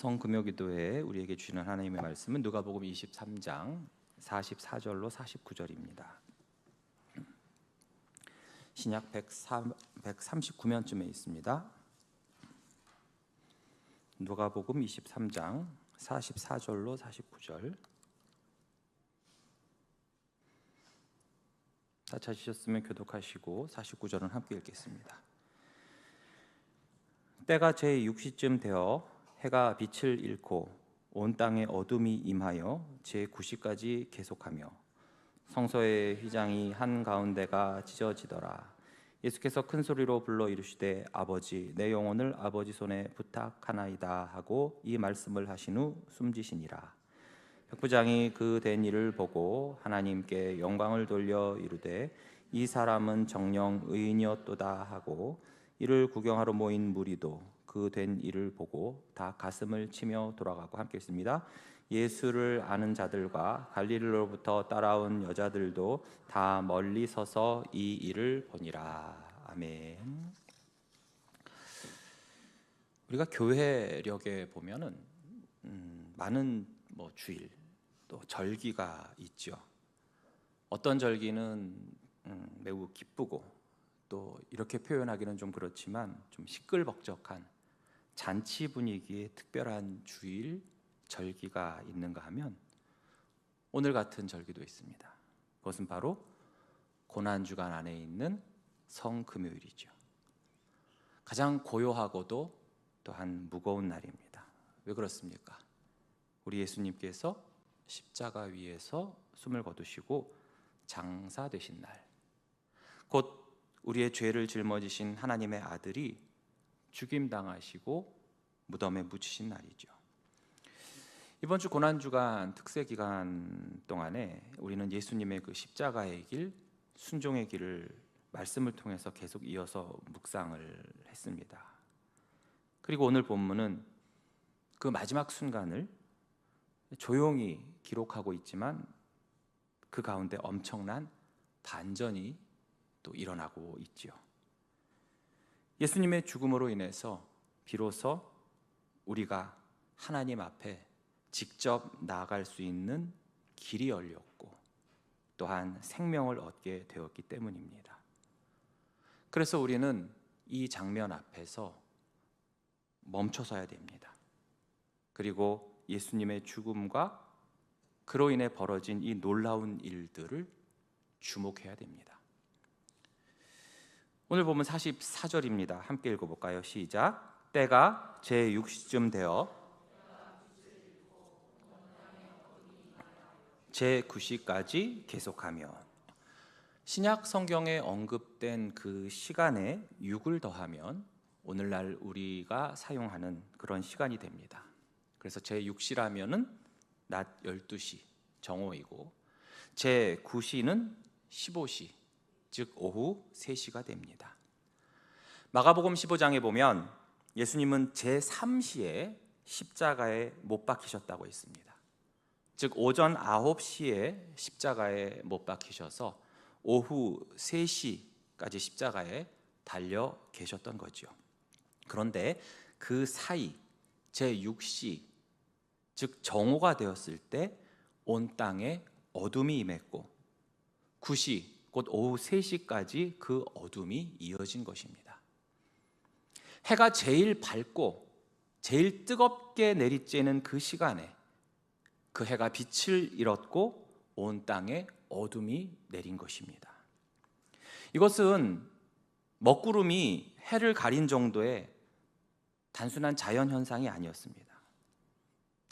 성금요기도회에 우리에게 주시는 하나님의 말씀은 누가복음 23장 44절로 49절입니다. 신약 139면쯤에 있습니다. 누가복음 23장 44절로 49절. 다 찾으셨으면 교독하시고 49절은 함께 읽겠습니다. 때가 제6시쯤 되어 해가 빛을 잃고 온 땅에 어둠이 임하여 제9시까지 계속하며 성소의 휘장이 한가운데가 찢어지더라. 예수께서 큰 소리로 불러 이르시되 아버지 내 영혼을 아버지 손에 부탁하나이다 하고 이 말씀을 하신 후 숨지시니라. 백부장이 그 된 일을 보고 하나님께 영광을 돌려 이르되 이 사람은 정녕 의인이었도다 하고 이를 구경하러 모인 무리도 그 된 일을 보고 다 가슴을 치며 돌아가고. 함께 읽습니다. 예수를 아는 자들과 갈릴리로부터 따라온 여자들도 다 멀리 서서 이 일을 보니라. 아멘. 우리가 교회력에 보면은 많은 주일 또 절기가 있죠. 어떤 절기는 매우 기쁘고 또 이렇게 표현하기는 좀 그렇지만 좀 시끌벅적한 잔치 분위기의 특별한 주일 절기가 있는가 하면 오늘 같은 절기도 있습니다. 그것은 바로 고난주간 안에 있는 성금요일이죠. 가장 고요하고도 또한 무거운 날입니다. 왜 그렇습니까? 우리 예수님께서 십자가 위에서 숨을 거두시고 장사되신 날, 곧 우리의 죄를 짊어지신 하나님의 아들이 죽임당하시고 무덤에 묻히신 날이죠. 이번 주 고난주간 특세 기간 동안에 우리는 예수님의 그 십자가의 길, 순종의 길을 말씀을 통해서 계속 이어서 묵상을 했습니다. 그리고 오늘 본문은 그 마지막 순간을 조용히 기록하고 있지만 그 가운데 엄청난 반전이 또 일어나고 있죠. 예수님의 죽음으로 인해서 비로소 우리가 하나님 앞에 직접 나아갈 수 있는 길이 열렸고 또한 생명을 얻게 되었기 때문입니다. 그래서 우리는 이 장면 앞에서 멈춰서야 됩니다. 그리고 예수님의 죽음과 그로 인해 벌어진 이 놀라운 일들을 주목해야 됩니다. 오늘 보면 44절입니다. 함께 읽어볼까요? 시작. 때가 제6시쯤 되어 제9시까지 계속하며. 신약 성경에 언급된 그 시간에 6을 더하면 오늘날 우리가 사용하는 그런 시간이 됩니다. 그래서 제6시라면은 낮 12시 정오이고 제9시는 15시 즉 오후 3시가 됩니다. 마가복음 15장에 보면 예수님은 제3시에 십자가에 못 박히셨다고 했습니다. 즉 오전 9시에 십자가에 못 박히셔서 오후 3시까지 십자가에 달려 계셨던 거죠. 그런데 그 사이 제6시 즉 정오가 되었을 때 온 땅에 어둠이 임했고 9시 곧 오후 3시까지 그 어둠이 이어진 것입니다. 해가 제일 밝고 제일 뜨겁게 내리쬐는 그 시간에 그 해가 빛을 잃었고 온 땅에 어둠이 내린 것입니다. 이것은 먹구름이 해를 가린 정도의 단순한 자연현상이 아니었습니다.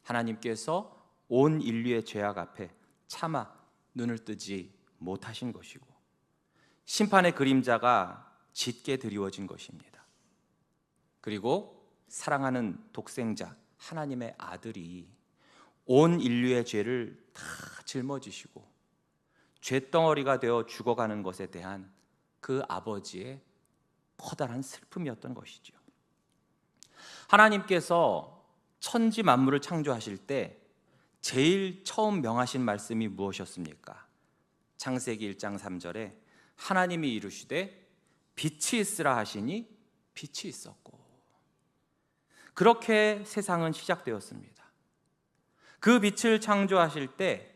하나님께서 온 인류의 죄악 앞에 차마 눈을 뜨지 못하신 것이고 심판의 그림자가 짙게 드리워진 것입니다. 그리고 사랑하는 독생자 하나님의 아들이 온 인류의 죄를 다 짊어지시고 죄덩어리가 되어 죽어가는 것에 대한 그 아버지의 커다란 슬픔이었던 것이죠. 하나님께서 천지 만물을 창조하실 때 제일 처음 명하신 말씀이 무엇이었습니까? 창세기 1장 3절에 하나님이 이르시되 빛이 있으라 하시니 빛이 있었고 그렇게 세상은 시작되었습니다. 그 빛을 창조하실 때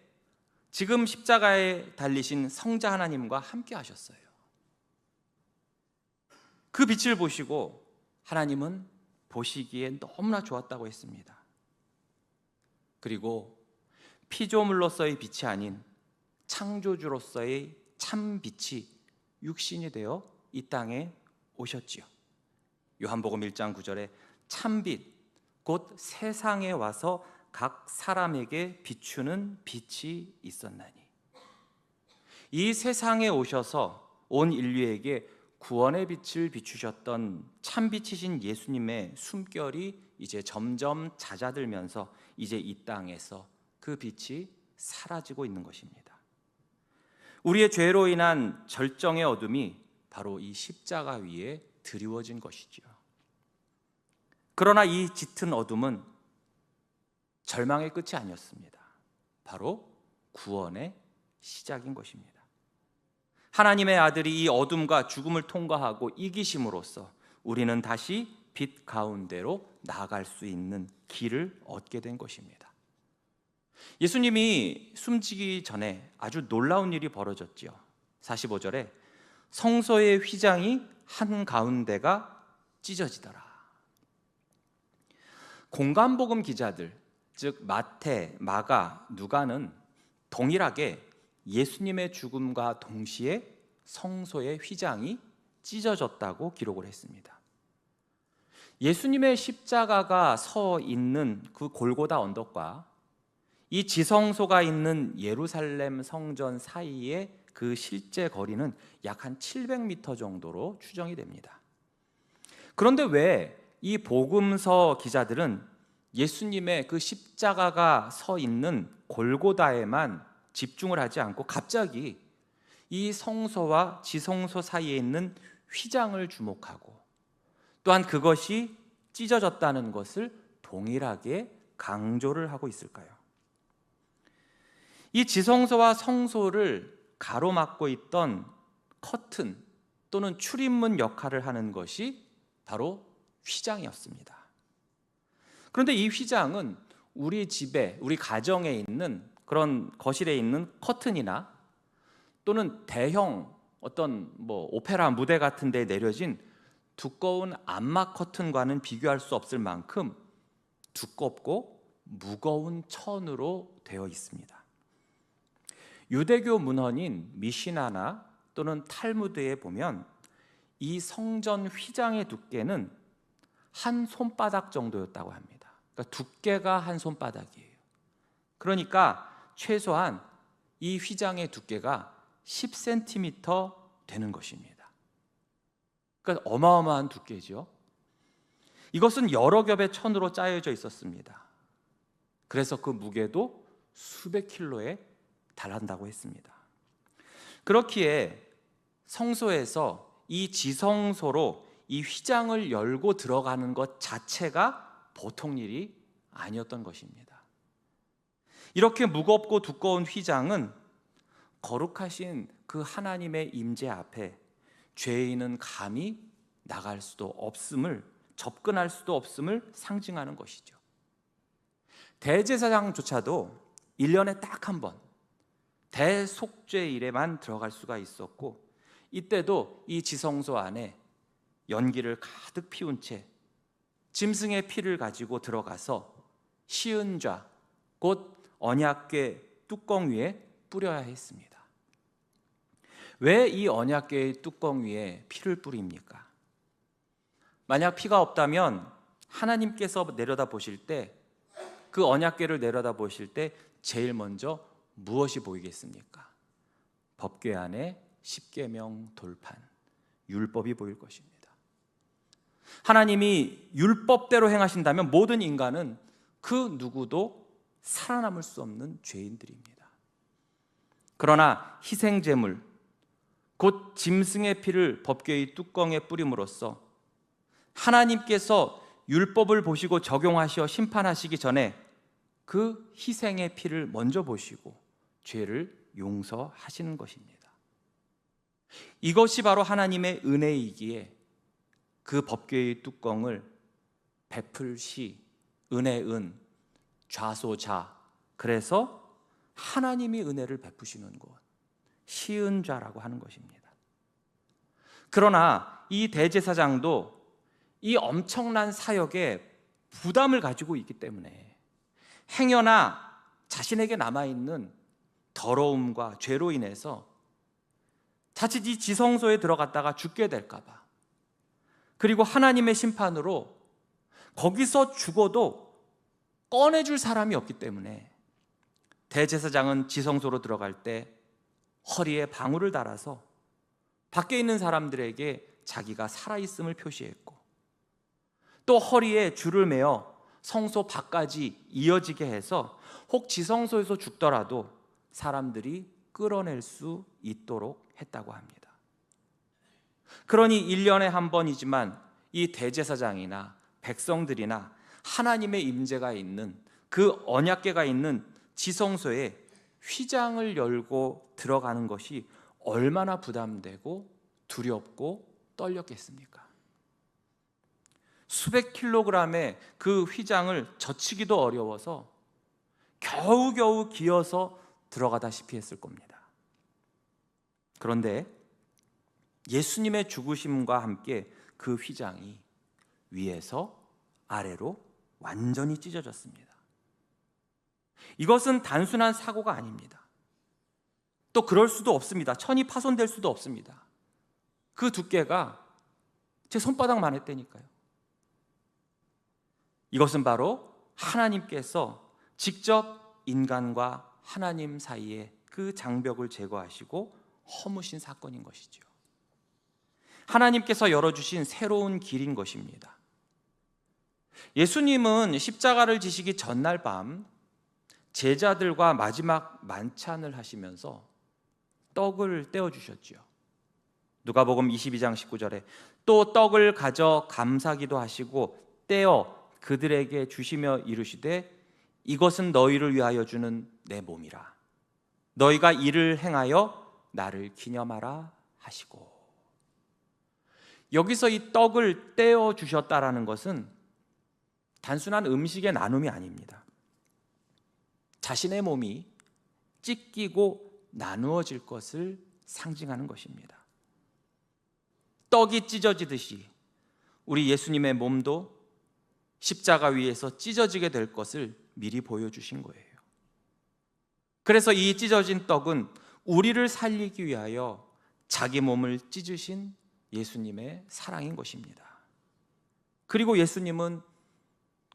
지금 십자가에 달리신 성자 하나님과 함께 하셨어요. 그 빛을 보시고 하나님은 보시기에 너무나 좋았다고 했습니다. 그리고 피조물로서의 빛이 아닌 창조주로서의 참 빛이 육신이 되어 이 땅에 오셨지요. 요한복음 1장 9절에 참빛 곧 세상에 와서 각 사람에게 비추는 빛이 있었나니, 이 세상에 오셔서 온 인류에게 구원의 빛을 비추셨던 참빛이신 예수님의 숨결이 이제 점점 잦아들면서 이제 이 땅에서 그 빛이 사라지고 있는 것입니다. 우리의 죄로 인한 절정의 어둠이 바로 이 십자가 위에 드리워진 것이지요. 그러나 이 짙은 어둠은 절망의 끝이 아니었습니다. 바로 구원의 시작인 것입니다. 하나님의 아들이 이 어둠과 죽음을 통과하고 이기심으로써 우리는 다시 빛 가운데로 나아갈 수 있는 길을 얻게 된 것입니다. 예수님이 숨지기 전에 아주 놀라운 일이 벌어졌지요. 45절에 성소의 휘장이 한가운데가 찢어지더라. 공관복음 기자들, 즉 마태, 마가, 누가는 동일하게 예수님의 죽음과 동시에 성소의 휘장이 찢어졌다고 기록을 했습니다. 예수님의 십자가가 서 있는 그 골고다 언덕과 이 지성소가 있는 예루살렘 성전 사이의 그 실제 거리는 약 한 700m 정도로 추정이 됩니다. 그런데 왜 이 복음서 기자들은 예수님의 그 십자가가 서 있는 골고다에만 집중을 하지 않고 갑자기 이 성소와 지성소 사이에 있는 휘장을 주목하고 또한 그것이 찢어졌다는 것을 동일하게 강조를 하고 있을까요? 이 지성소와 성소를 가로막고 있던 커튼 또는 출입문 역할을 하는 것이 바로 휘장이었습니다. 그런데 이 휘장은 우리 집에, 우리 가정에 있는 그런 거실에 있는 커튼이나 또는 대형 어떤 오페라 무대 같은 데 내려진 두꺼운 암막 커튼과는 비교할 수 없을 만큼 두껍고 무거운 천으로 되어 있습니다. 유대교 문헌인 미시나나 또는 탈무드에 보면 이 성전 휘장의 두께는 한 손바닥 정도였다고 합니다. 그러니까 두께가 한 손바닥이에요. 그러니까 최소한 이 휘장의 두께가 10cm 되는 것입니다. 그러니까 어마어마한 두께죠. 이것은 여러 겹의 천으로 짜여져 있었습니다. 그래서 그 무게도 수백 킬로에 달한다고 했습니다. 그렇기에 성소에서 이 지성소로 이 휘장을 열고 들어가는 것 자체가 보통 일이 아니었던 것입니다. 이렇게 무겁고 두꺼운 휘장은 거룩하신 그 하나님의 임재 앞에 죄인은 감히 나갈 수도 없음을, 접근할 수도 없음을 상징하는 것이죠. 대제사장조차도 1년에 딱 한 번 대속죄일에만 들어갈 수가 있었고, 이때도 이 지성소 안에 연기를 가득 피운 채 짐승의 피를 가지고 들어가서 시은좌 곧 언약궤 뚜껑 위에 뿌려야 했습니다. 왜 이 언약궤의 뚜껑 위에 피를 뿌립니까? 만약 피가 없다면 하나님께서 내려다 보실 때, 그 언약궤를 내려다 보실 때 제일 먼저 무엇이 보이겠습니까? 법궤 안에 십계명 돌판, 율법이 보일 것입니다. 하나님이 율법대로 행하신다면 모든 인간은 그 누구도 살아남을 수 없는 죄인들입니다. 그러나 희생제물, 곧 짐승의 피를 법궤의 뚜껑에 뿌림으로써 하나님께서 율법을 보시고 적용하시어 심판하시기 전에 그 희생의 피를 먼저 보시고 죄를 용서하시는 것입니다. 이것이 바로 하나님의 은혜이기에 그 법궤의 뚜껑을 베풀시, 은혜은, 좌소자. 그래서 하나님이 은혜를 베푸시는 곳, 시은좌라고 하는 것입니다. 그러나 이 대제사장도 이 엄청난 사역에 부담을 가지고 있기 때문에 행여나 자신에게 남아있는 더러움과 죄로 인해서 자칫 이 지성소에 들어갔다가 죽게 될까 봐, 그리고 하나님의 심판으로 거기서 죽어도 꺼내줄 사람이 없기 때문에 대제사장은 지성소로 들어갈 때 허리에 방울을 달아서 밖에 있는 사람들에게 자기가 살아있음을 표시했고, 또 허리에 줄을 매어 성소 밖까지 이어지게 해서 혹 지성소에서 죽더라도 사람들이 끌어낼 수 있도록 했다고 합니다. 그러니 1년에 한 번이지만 이 대제사장이나 백성들이나 하나님의 임재가 있는 그 언약궤가 있는 지성소에 휘장을 열고 들어가는 것이 얼마나 부담되고 두렵고 떨렸겠습니까? 수백 킬로그램의 그 휘장을 젖히기도 어려워서 겨우겨우 기어서 들어가다시피 했을 겁니다. 그런데 예수님의 죽으심과 함께 그 휘장이 위에서 아래로 완전히 찢어졌습니다. 이것은 단순한 사고가 아닙니다. 또 그럴 수도 없습니다. 천이 파손될 수도 없습니다. 그 두께가 제 손바닥만 했다니까요. 이것은 바로 하나님께서 직접 인간과 하나님 사이에 그 장벽을 제거하시고 허무신 사건인 것이죠. 하나님께서 열어주신 새로운 길인 것입니다. 예수님은 십자가를 지시기 전날 밤 제자들과 마지막 만찬을 하시면서 떡을 떼어주셨죠. 누가복음 22장 19절에 또 떡을 가져 감사기도 하시고 떼어 그들에게 주시며 이르시되 이것은 너희를 위하여 주는 내 몸이라. 너희가 이를 행하여 나를 기념하라 하시고. 여기서 이 떡을 떼어 주셨다라는 것은 단순한 음식의 나눔이 아닙니다. 자신의 몸이 찢기고 나누어질 것을 상징하는 것입니다. 떡이 찢어지듯이 우리 예수님의 몸도 십자가 위에서 찢어지게 될 것을 미리 보여주신 거예요. 그래서 이 찢어진 떡은 우리를 살리기 위하여 자기 몸을 찢으신 예수님의 사랑인 것입니다. 그리고 예수님은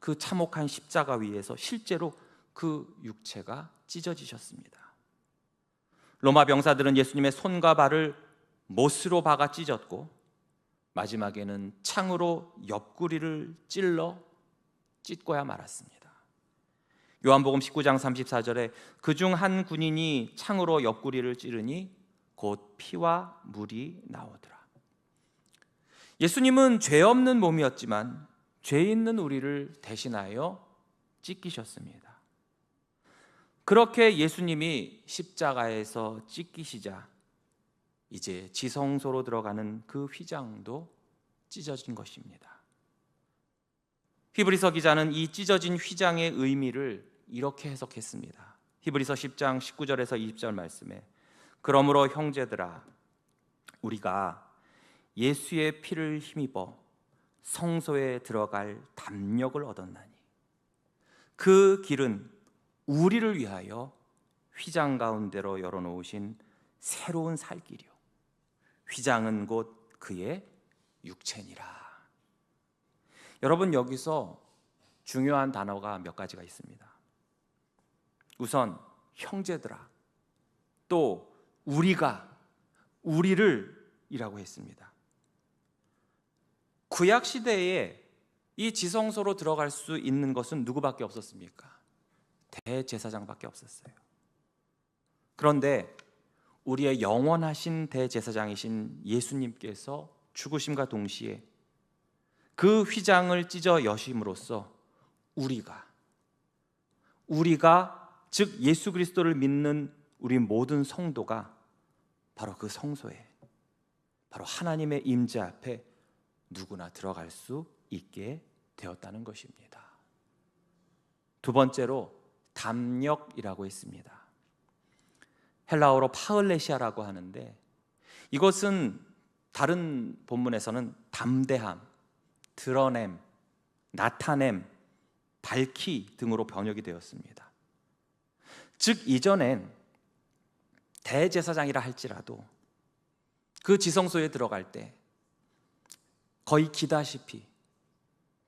그 참혹한 십자가 위에서 실제로 그 육체가 찢어지셨습니다. 로마 병사들은 예수님의 손과 발을 못으로 박아 찢었고 마지막에는 창으로 옆구리를 찔러 찢고야 말았습니다. 요한복음 19장 34절에 그중 한 군인이 창으로 옆구리를 찌르니 곧 피와 물이 나오더라. 예수님은 죄 없는 몸이었지만 죄 있는 우리를 대신하여 찢기셨습니다. 그렇게 예수님이 십자가에서 찢기시자 이제 지성소로 들어가는 그 휘장도 찢어진 것입니다. 히브리서 기자는 이 찢어진 휘장의 의미를 이렇게 해석했습니다. 히브리서 10장 19절에서 20절 말씀에 그러므로 형제들아 우리가 예수의 피를 힘입어 성소에 들어갈 담력을 얻었나니 그 길은 우리를 위하여 휘장 가운데로 열어놓으신 새로운 살 길이요 휘장은 곧 그의 육체니라. 여러분 여기서 중요한 단어가 몇 가지가 있습니다. 우선 형제들아, 또 우리가, 우리를 이라고 했습니다. 구약 시대에 이 지성소로 들어갈 수 있는 것은 누구밖에 없었습니까? 대제사장밖에 없었어요. 그런데 우리의 영원하신 대제사장이신 예수님께서 죽으심과 동시에 그 휘장을 찢어 여심으로써 우리가 즉 예수 그리스도를 믿는 우리 모든 성도가 바로 그 성소에 바로 하나님의 임재 앞에 누구나 들어갈 수 있게 되었다는 것입니다. 두 번째로 담력이라고 했습니다. 헬라어로 파을레시아라고 하는데, 이것은 다른 본문에서는 담대함, 드러냄, 나타냄, 밝히 등으로 번역이 되었습니다. 즉 이전엔 대제사장이라 할지라도 그 지성소에 들어갈 때 거의 기다시피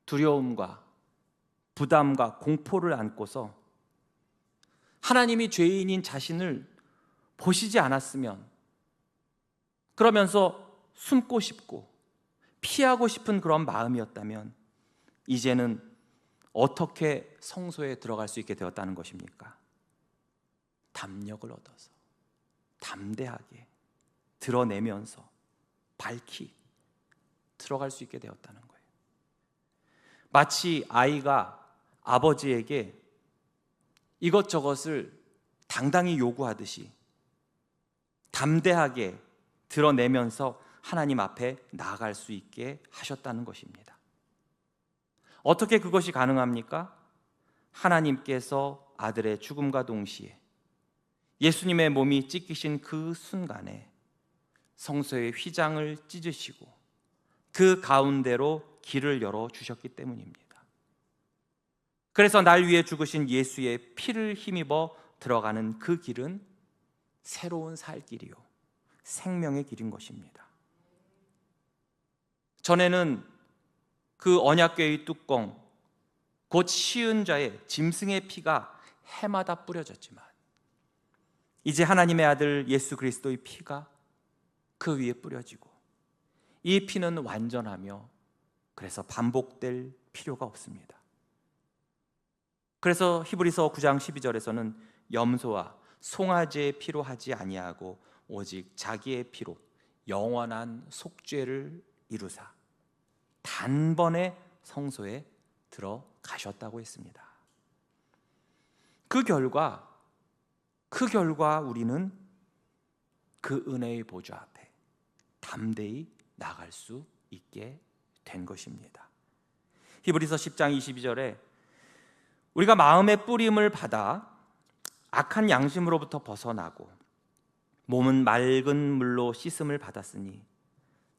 두려움과 부담과 공포를 안고서 하나님이 죄인인 자신을 보시지 않았으면, 그러면서 숨고 싶고 피하고 싶은 그런 마음이었다면, 이제는 어떻게 성소에 들어갈 수 있게 되었다는 것입니까? 담력을 얻어서 담대하게 드러내면서 밝히 들어갈 수 있게 되었다는 거예요. 마치 아이가 아버지에게 이것저것을 당당히 요구하듯이 담대하게 드러내면서 하나님 앞에 나아갈 수 있게 하셨다는 것입니다. 어떻게 그것이 가능합니까? 하나님께서 아들의 죽음과 동시에 예수님의 몸이 찢기신 그 순간에 성소의 휘장을 찢으시고 그 가운데로 길을 열어 주셨기 때문입니다. 그래서 날 위해 죽으신 예수의 피를 힘입어 들어가는 그 길은 새로운 살 길이요, 생명의 길인 것입니다. 전에는 그 언약궤의 뚜껑, 곧 시은자의 짐승의 피가 해마다 뿌려졌지만, 이제 하나님의 아들 예수 그리스도의 피가 그 위에 뿌려지고, 이 피는 완전하며 그래서 반복될 필요가 없습니다. 그래서 히브리서 9장 12절에서는 염소와 송아지의 피로 하지 아니하고 오직 자기의 피로 영원한 속죄를 이루사 단번에 성소에 들어가셨다고 했습니다. 그 결과 우리는 그 은혜의 보좌 앞에 담대히 나갈 수 있게 된 것입니다. 히브리서 10장 22절에 우리가 마음의 뿌림을 받아 악한 양심으로부터 벗어나고 몸은 맑은 물로 씻음을 받았으니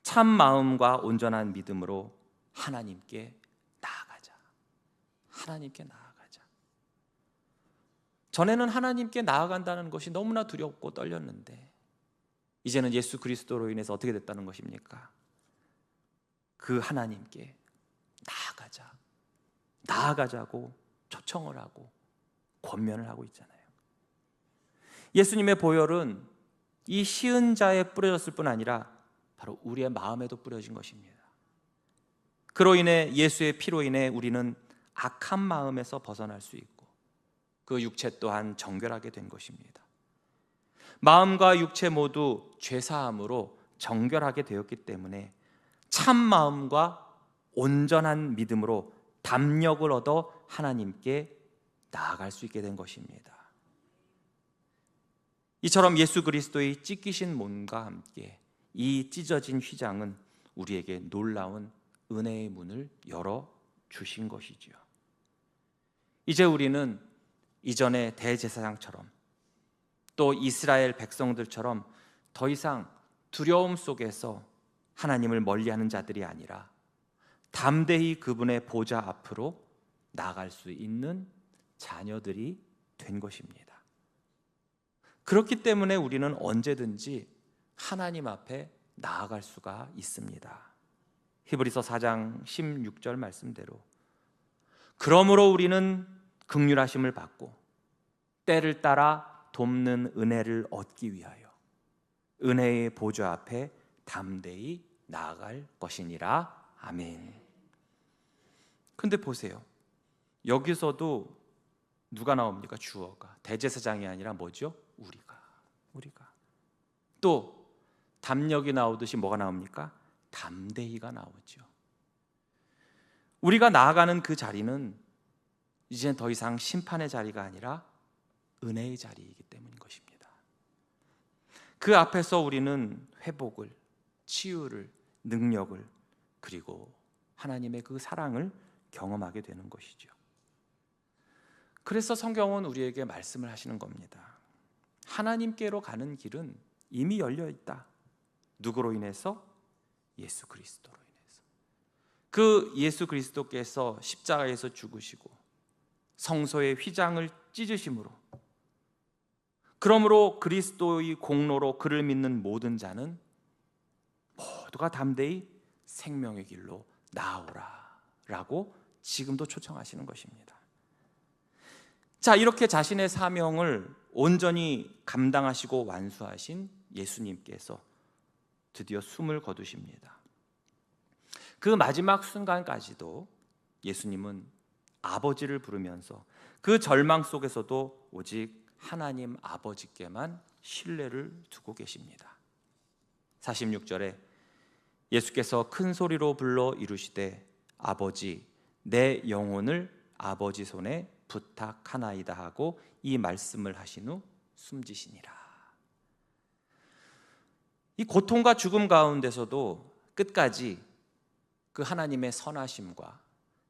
참 마음과 온전한 믿음으로 하나님께 나아가자. 하나님께 나아가자. 전에는 하나님께 나아간다는 것이 너무나 두렵고 떨렸는데, 이제는 예수 그리스도로 인해서 어떻게 됐다는 것입니까? 그 하나님께 나아가자고 초청을 하고 권면을 하고 있잖아요. 예수님의 보혈은 이 시은자에 뿌려졌을 뿐 아니라 바로 우리의 마음에도 뿌려진 것입니다. 그로 인해 예수의 피로 인해 우리는 악한 마음에서 벗어날 수 있고 그 육체 또한 정결하게 된 것입니다. 마음과 육체 모두 죄사함으로 정결하게 되었기 때문에 참 마음과 온전한 믿음으로 담력을 얻어 하나님께 나아갈 수 있게 된 것입니다. 이처럼 예수 그리스도의 찢기신 몸과 함께 이 찢어진 휘장은 우리에게 놀라운 은혜의 문을 열어 주신 것이지요. 이제 우리는 이전의 대제사장처럼 또 이스라엘 백성들처럼 더 이상 두려움 속에서 하나님을 멀리하는 자들이 아니라 담대히 그분의 보좌 앞으로 나아갈 수 있는 자녀들이 된 것입니다. 그렇기 때문에 우리는 언제든지 하나님 앞에 나아갈 수가 있습니다. 히브리서 4장 16절 말씀대로 그러므로 우리는 긍휼하심을 받고 때를 따라 돕는 은혜를 얻기 위하여 은혜의 보좌 앞에 담대히 나아갈 것이니라. 아멘. 근데 보세요, 여기서도 누가 나옵니까? 주어가. 대제사장이 아니라 뭐죠? 우리가. 또 담력이 나오듯이 뭐가 나옵니까? 담대히가 나오죠. 우리가 나아가는 그 자리는 이제는 더 이상 심판의 자리가 아니라 은혜의 자리이기 때문인 것입니다. 그 앞에서 우리는 회복을, 치유를, 능력을, 그리고 하나님의 그 사랑을 경험하게 되는 것이죠. 그래서 성경은 우리에게 말씀을 하시는 겁니다. 하나님께로 가는 길은 이미 열려 있다. 누구로 인해서? 예수 그리스도로 인해서. 그 예수 그리스도께서 십자가에서 죽으시고 성소의 휘장을 찢으심으로, 그러므로 그리스도의 공로로 그를 믿는 모든 자는 모두가 담대히 생명의 길로 나아오라 라고 지금도 초청하시는 것입니다. 자, 이렇게 자신의 사명을 온전히 감당하시고 완수하신 예수님께서 드디어 숨을 거두십니다. 그 마지막 순간까지도 예수님은 아버지를 부르면서 그 절망 속에서도 오직 하나님 아버지께만 신뢰를 두고 계십니다. 46절에 예수께서 큰 소리로 불러 이루시되 아버지, 내 영혼을 아버지 손에 부탁하나이다 하고 이 말씀을 하신 후 숨지시니라. 이 고통과 죽음 가운데서도 끝까지 그 하나님의 선하심과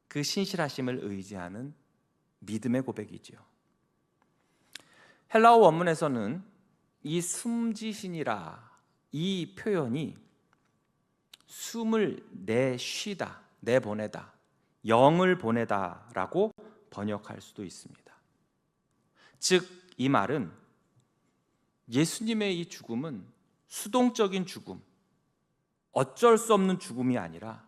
그 신실하심을 의지하는 믿음의 고백이지요. 헬라어 원문에서는 이 숨지시니라 이 표현이 숨을 내쉬다, 내보내다, 영을 보내다 라고 번역할 수도 있습니다. 즉 이 말은 예수님의 이 죽음은 수동적인 죽음, 어쩔 수 없는 죽음이 아니라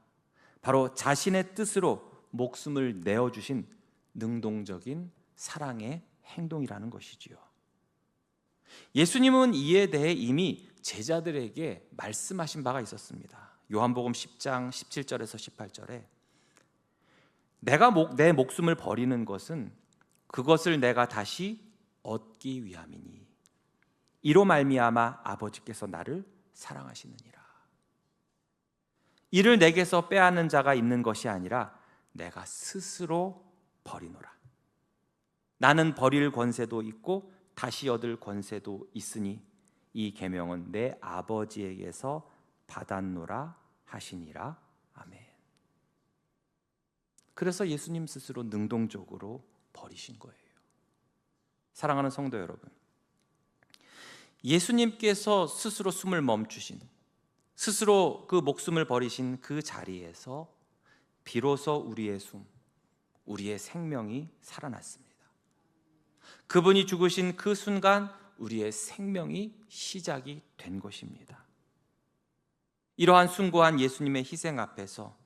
바로 자신의 뜻으로 목숨을 내어주신 능동적인 사랑의 행동이라는 것이지요. 예수님은 이에 대해 이미 제자들에게 말씀하신 바가 있었습니다. 요한복음 10장 17절에서 18절에 내가 내 목숨을 버리는 것은 그것을 내가 다시 얻기 위함이니 이로 말미암아 아버지께서 나를 사랑하시느니라. 이를 내게서 빼앗는 자가 있는 것이 아니라 내가 스스로 버리노라. 나는 버릴 권세도 있고 다시 얻을 권세도 있으니 이 계명은 내 아버지에게서 받았노라 하시니라. 아멘. 그래서 예수님 스스로 능동적으로 버리신 거예요. 사랑하는 성도 여러분, 예수님께서 스스로 숨을 멈추신, 스스로 그 목숨을 버리신 그 자리에서 비로소 우리의 숨, 우리의 생명이 살아났습니다. 그분이 죽으신 그 순간 우리의 생명이 시작이 된 것입니다. 이러한 숭고한 예수님의 희생 앞에서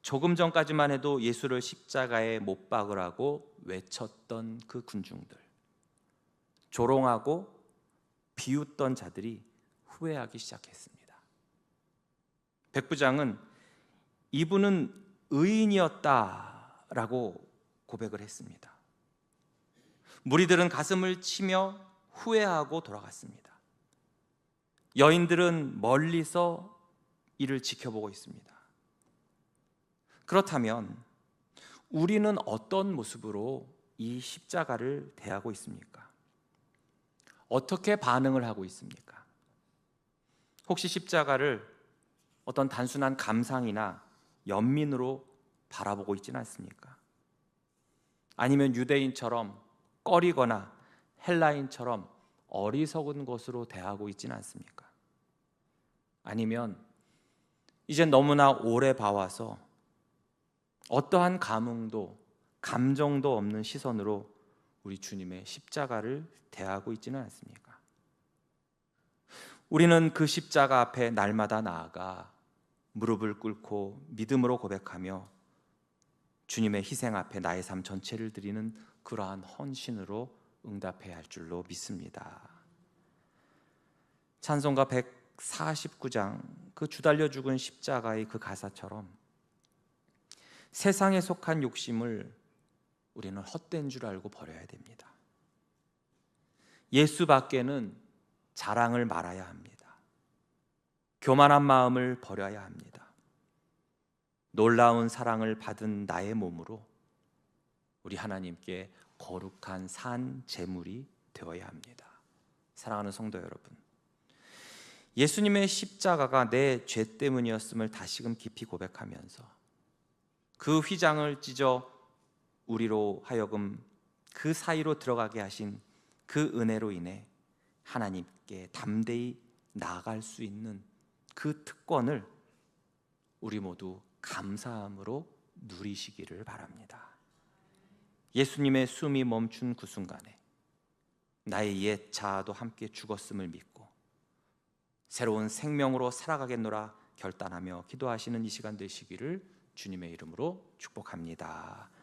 조금 전까지만 해도 예수를 십자가에 못 박으라고 외쳤던 그 군중들, 조롱하고 비웃던 자들이 후회하기 시작했습니다. 백부장은 이분은 의인이었다라고 고백을 했습니다. 무리들은 가슴을 치며 후회하고 돌아갔습니다. 여인들은 멀리서 이를 지켜보고 있습니다. 그렇다면 우리는 어떤 모습으로 이 십자가를 대하고 있습니까? 어떻게 반응을 하고 있습니까? 혹시 십자가를 어떤 단순한 감상이나 연민으로 바라보고 있지는 않습니까? 아니면 유대인처럼 꺼리거나 헬라인처럼 어리석은 것으로 대하고 있지는 않습니까? 아니면 이제 너무나 오래 봐와서 어떠한 감흥도 감정도 없는 시선으로 우리 주님의 십자가를 대하고 있지는 않습니까? 우리는 그 십자가 앞에 날마다 나아가 무릎을 꿇고 믿음으로 고백하며 주님의 희생 앞에 나의 삶 전체를 드리는 그러한 헌신으로 응답해야 할 줄로 믿습니다. 찬송가 149장 그 주달려 죽은 십자가의 그 가사처럼 세상에 속한 욕심을 우리는 헛된 줄 알고 버려야 됩니다. 예수 밖에는 자랑을 말아야 합니다. 교만한 마음을 버려야 합니다. 놀라운 사랑을 받은 나의 몸으로 우리 하나님께 거룩한 산 제물이 되어야 합니다. 사랑하는 성도 여러분, 예수님의 십자가가 내 죄 때문이었음을 다시금 깊이 고백하면서 그 휘장을 찢어 우리로 하여금 그 사이로 들어가게 하신 그 은혜로 인해 하나님께 담대히 나아갈 수 있는 그 특권을 우리 모두 감사함으로 누리시기를 바랍니다. 예수님의 숨이 멈춘 그 순간에 나의 옛 자아도 함께 죽었음을 믿고 새로운 생명으로 살아가겠노라 결단하며 기도하시는 이 시간 되시기를 주님의 이름으로 축복합니다.